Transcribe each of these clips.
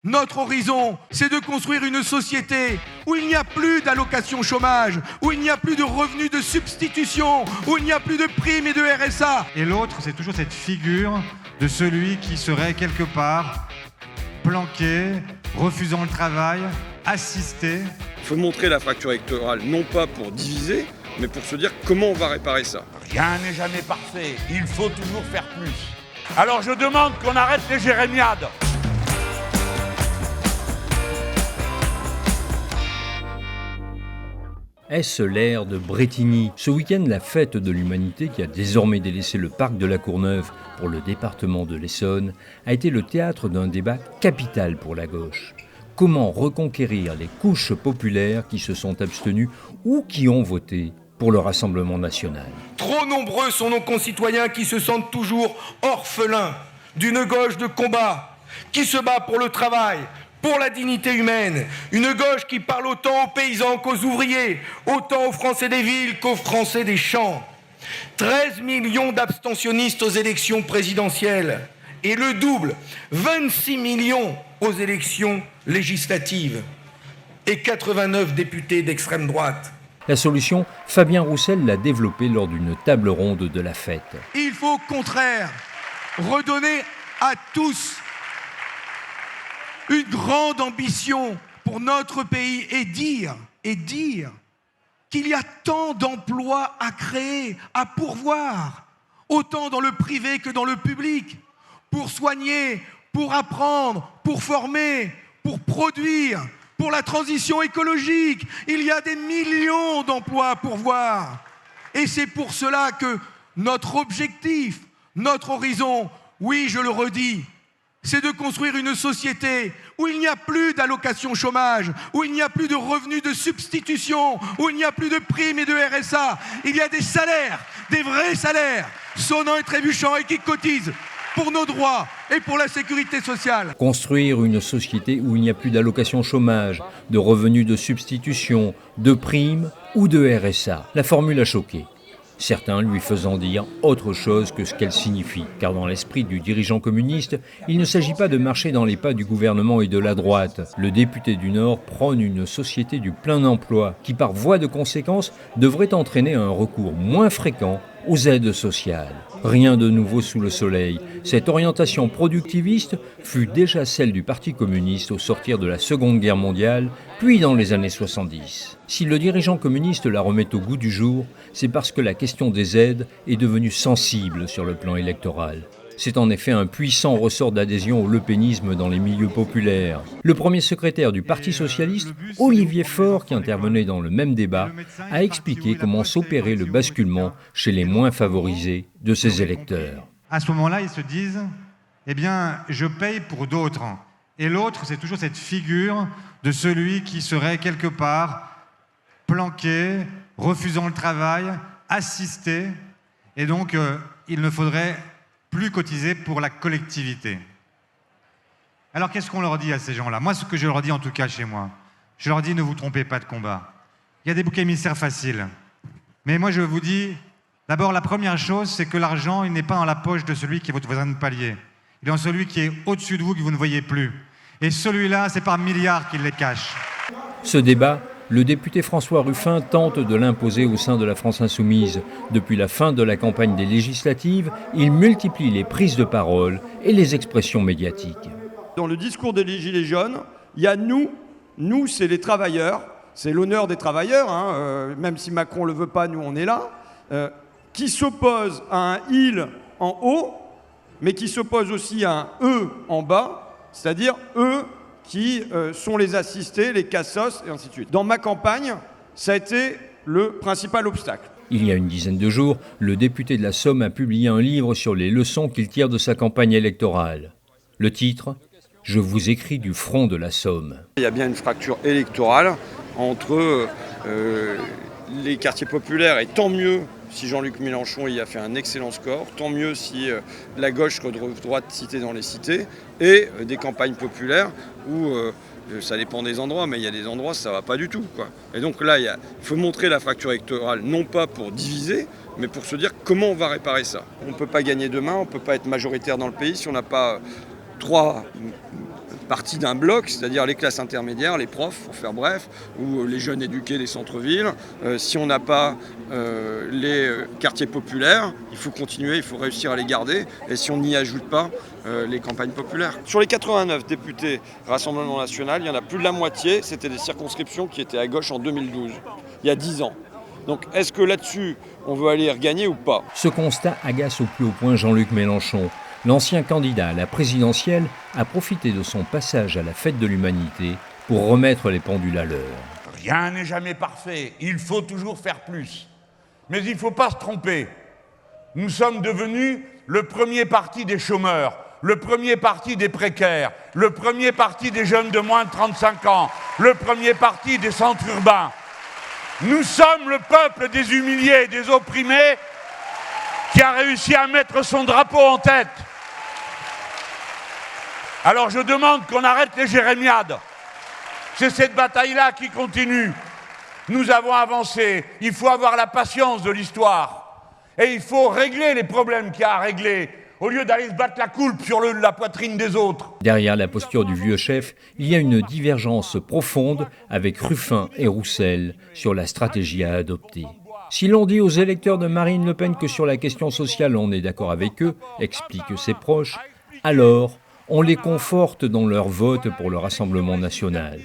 Notre horizon, c'est de construire une société où il n'y a plus d'allocation chômage, où il n'y a plus de revenus de substitution, où il n'y a plus de primes et de RSA. Et l'autre, c'est toujours cette figure de celui qui serait quelque part planqué, refusant le travail, assisté. Il faut montrer la fracture électorale, non pas pour diviser, mais pour se dire comment on va réparer ça. Rien n'est jamais parfait, il faut toujours faire plus. Alors je demande qu'on arrête les jérémiades. Est-ce l'ère de Brétigny? Ce week-end, la fête de l'humanité, qui a désormais délaissé le parc de la Courneuve pour le département de l'Essonne, a été le théâtre d'un débat capital pour la gauche. Comment reconquérir les couches populaires qui se sont abstenues ou qui ont voté pour le Rassemblement national? Trop nombreux sont nos concitoyens qui se sentent toujours orphelins d'une gauche de combat, qui se bat pour le travail, pour la dignité humaine, une gauche qui parle autant aux paysans qu'aux ouvriers, autant aux Français des villes qu'aux Français des champs. 13 millions d'abstentionnistes aux élections présidentielles et le double, 26 millions aux élections législatives et 89 députés d'extrême droite. La solution, Fabien Roussel l'a développée lors d'une table ronde de la fête. Il faut au contraire redonner à tous une grande ambition pour notre pays et dire qu'il y a tant d'emplois à créer, à pourvoir, autant dans le privé que dans le public, pour soigner, pour apprendre, pour former, pour produire, pour la transition écologique. Il y a des millions d'emplois à pourvoir. Et c'est pour cela que notre objectif, notre horizon, oui, je le redis, c'est de construire une société où il n'y a plus d'allocation chômage, où il n'y a plus de revenus de substitution, où il n'y a plus de primes et de RSA. Il y a des salaires, des vrais salaires, sonnants et trébuchants et qui cotisent pour nos droits et pour la sécurité sociale. Construire une société où il n'y a plus d'allocation chômage, de revenus de substitution, de primes ou de RSA. La formule a choqué. Certains lui faisant dire autre chose que ce qu'elle signifie. Car dans l'esprit du dirigeant communiste, il ne s'agit pas de marcher dans les pas du gouvernement et de la droite. Le député du Nord prône une société du plein emploi qui, par voie de conséquence, devrait entraîner un recours moins fréquent aux aides sociales. Rien de nouveau sous le soleil. Cette orientation productiviste fut déjà celle du Parti communiste au sortir de la Seconde Guerre mondiale, puis dans les années 70. Si le dirigeant communiste la remet au goût du jour, c'est parce que la question des aides est devenue sensible sur le plan électoral. C'est en effet un puissant ressort d'adhésion au lepénisme dans les milieux populaires. Le premier secrétaire du Parti socialiste, Olivier Faure, qui intervenait dans le même débat, a expliqué comment s'opérait le basculement chez les moins favorisés de ses électeurs. À ce moment-là, ils se disent « Eh bien, je paye pour d'autres ». Et l'autre, c'est toujours cette figure de celui qui serait quelque part planqué, refusant le travail, assisté. Et donc, il ne faudrait plus cotiser pour la collectivité. Alors qu'est-ce qu'on leur dit à ces gens-là? Moi, ce que je leur dis en tout cas chez moi, je leur dis ne vous trompez pas de combat. Il y a des boucs émissaires faciles. Mais moi je vous dis, d'abord la première chose, c'est que l'argent, il n'est pas dans la poche de celui qui est votre voisin de palier. Il est dans celui qui est au-dessus de vous, que vous ne voyez plus. Et celui-là, c'est par milliards qu'il les cache. Ce débat, le député François Ruffin tente de l'imposer au sein de la France insoumise. Depuis la fin de la campagne des législatives, il multiplie les prises de parole et les expressions médiatiques. Dans le discours des Gilets jaunes, il y a nous c'est les travailleurs, c'est l'honneur des travailleurs, même si Macron ne le veut pas, nous on est là, qui s'oppose à un « il » en haut, mais qui s'oppose aussi à un « eux » en bas, c'est-à-dire eux qui sont les assistés, les cassos, et ainsi de suite. Dans ma campagne, ça a été le principal obstacle. Il y a une dizaine de jours, le député de la Somme a publié un livre sur les leçons qu'il tire de sa campagne électorale. Le titre, « Je vous écris du front de la Somme ». Il y a bien une fracture électorale entre les quartiers populaires, et tant mieux si Jean-Luc Mélenchon y a fait un excellent score, tant mieux si la gauche retrouve droite citée dans les cités, et des campagnes populaires où ça dépend des endroits, mais il y a des endroits ça va pas du tout, quoi. Et donc là, il faut montrer la fracture électorale, non pas pour diviser, mais pour se dire comment on va réparer ça. On ne peut pas gagner demain, on ne peut pas être majoritaire dans le pays si on n'a pas partie d'un bloc, c'est-à-dire les classes intermédiaires, les profs, pour faire bref, ou les jeunes éduqués des centres-villes. Si on n'a pas les quartiers populaires, il faut continuer, il faut réussir à les garder. Et si on n'y ajoute pas les campagnes populaires. Sur les 89 députés Rassemblement National, il y en a plus de la moitié, c'était des circonscriptions qui étaient à gauche en 2012, il y a 10 ans. Donc est-ce que là-dessus, on veut aller regagner ou pas? Ce constat agace au plus haut point Jean-Luc Mélenchon. L'ancien candidat à la présidentielle a profité de son passage à la fête de l'Humanité pour remettre les pendules à l'heure. Rien n'est jamais parfait, il faut toujours faire plus. Mais il ne faut pas se tromper. Nous sommes devenus le premier parti des chômeurs, le premier parti des précaires, le premier parti des jeunes de moins de 35 ans, le premier parti des centres urbains. Nous sommes le peuple des humiliés et des opprimés qui a réussi à mettre son drapeau en tête. Alors je demande qu'on arrête les jérémiades. C'est cette bataille-là qui continue. Nous avons avancé. Il faut avoir la patience de l'histoire. Et il faut régler les problèmes qu'il y a à régler, au lieu d'aller se battre la coulpe sur la poitrine des autres. Derrière la posture du vieux chef, il y a une divergence profonde avec Ruffin et Roussel sur la stratégie à adopter. Si l'on dit aux électeurs de Marine Le Pen que sur la question sociale on est d'accord avec eux, expliquent ses proches, alors on les conforte dans leur vote pour le Rassemblement national.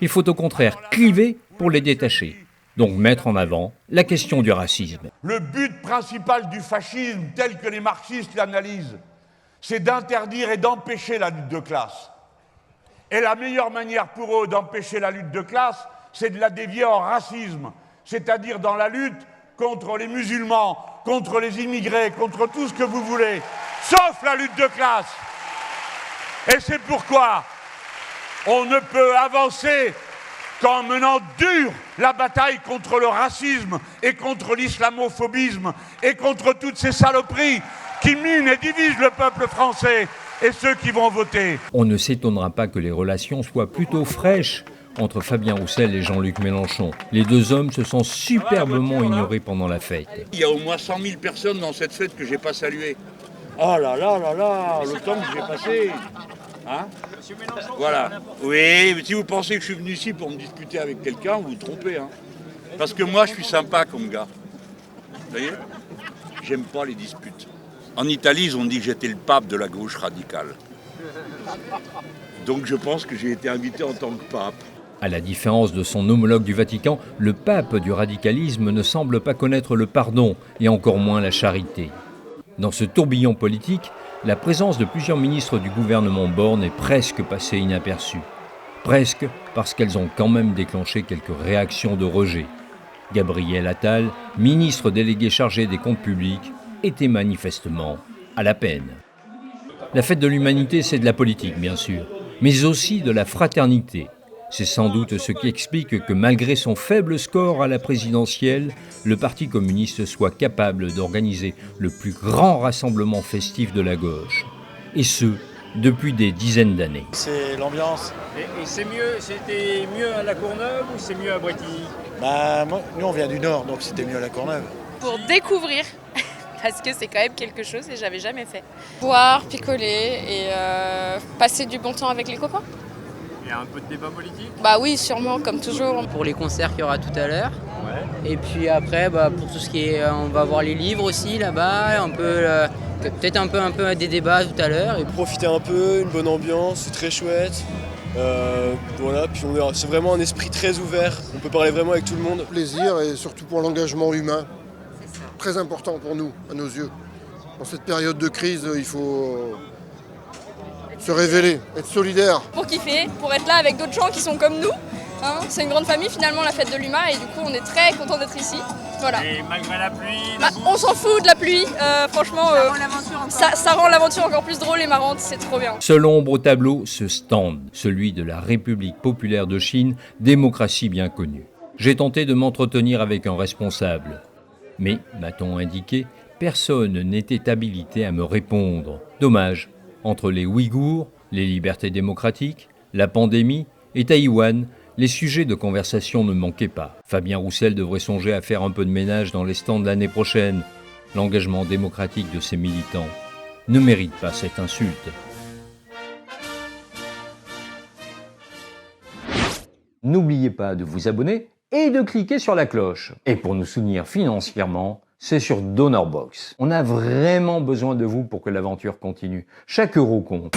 Il faut au contraire cliver pour les détacher. Donc mettre en avant la question du racisme. Le but principal du fascisme, tel que les marxistes l'analysent, c'est d'interdire et d'empêcher la lutte de classe. Et la meilleure manière pour eux d'empêcher la lutte de classe, c'est de la dévier en racisme, c'est-à-dire dans la lutte contre les musulmans, contre les immigrés, contre tout ce que vous voulez, sauf la lutte de classe. Et c'est pourquoi on ne peut avancer qu'en menant dur la bataille contre le racisme et contre l'islamophobisme et contre toutes ces saloperies qui minent et divisent le peuple français et ceux qui vont voter. On ne s'étonnera pas que les relations soient plutôt fraîches entre Fabien Roussel et Jean-Luc Mélenchon. Les deux hommes se sont superbement ignorés pendant la fête. Il y a au moins 100 000 personnes dans cette fête que je n'ai pas saluées. Oh là là là là, le temps que j'ai passé. Hein? Voilà. Oui, mais si vous pensez que je suis venu ici pour me disputer avec quelqu'un, vous vous trompez. Hein? Parce que moi, je suis sympa comme gars. Vous voyez? J'aime pas les disputes. En Italie, ils ont dit que j'étais le pape de la gauche radicale. Donc je pense que j'ai été invité en tant que pape. À la différence de son homologue du Vatican, le pape du radicalisme ne semble pas connaître le pardon et encore moins la charité. Dans ce tourbillon politique, la présence de plusieurs ministres du gouvernement Borne est presque passée inaperçue. Presque parce qu'elles ont quand même déclenché quelques réactions de rejet. Gabriel Attal, ministre délégué chargé des comptes publics, était manifestement à la peine. La fête de l'Humanité, c'est de la politique, bien sûr, mais aussi de la fraternité. C'est sans doute ce qui explique que malgré son faible score à la présidentielle, le Parti communiste soit capable d'organiser le plus grand rassemblement festif de la gauche. Et ce, depuis des dizaines d'années. C'est l'ambiance. Et c'est mieux, c'était mieux à La Courneuve ou c'est mieux à Bretigny? Nous on vient du Nord, donc c'était mieux à La Courneuve. Pour découvrir, parce que c'est quand même quelque chose et j'avais jamais fait. Boire, picoler et passer du bon temps avec les copains. Il y a un peu de débat politique? Bah oui, sûrement, comme toujours. Pour les concerts qu'il y aura tout à l'heure. Ouais. Et puis après, pour tout ce qui est... On va voir les livres aussi là-bas, peut-être un peu des débats tout à l'heure. Et... Profiter un peu, une bonne ambiance, c'est très chouette. Voilà, puis c'est vraiment un esprit très ouvert. On peut parler vraiment avec tout le monde. Plaisir et surtout pour l'engagement humain. Très important pour nous, à nos yeux. Dans cette période de crise, il faut se révéler, être solidaire. Pour kiffer, pour être là avec d'autres gens qui sont comme nous. Hein, c'est une grande famille finalement, la fête de l'UMA, et du coup on est très content d'être ici. Voilà. Et malgré la pluie, on s'en fout de la pluie, franchement, ça rend l'aventure encore plus drôle et marrante, c'est trop bien. Seul ombre au tableau, ce stand, celui de la République populaire de Chine, démocratie bien connue. J'ai tenté de m'entretenir avec un responsable. Mais, m'a-t-on indiqué, personne n'était habilité à me répondre. Dommage. Entre les Ouïghours, les libertés démocratiques, la pandémie et Taïwan, les sujets de conversation ne manquaient pas. Fabien Roussel devrait songer à faire un peu de ménage dans les stands l'année prochaine. L'engagement démocratique de ses militants ne mérite pas cette insulte. N'oubliez pas de vous abonner et de cliquer sur la cloche. Et pour nous soutenir financièrement, c'est sur DonorBox. On a vraiment besoin de vous pour que l'aventure continue. Chaque euro compte.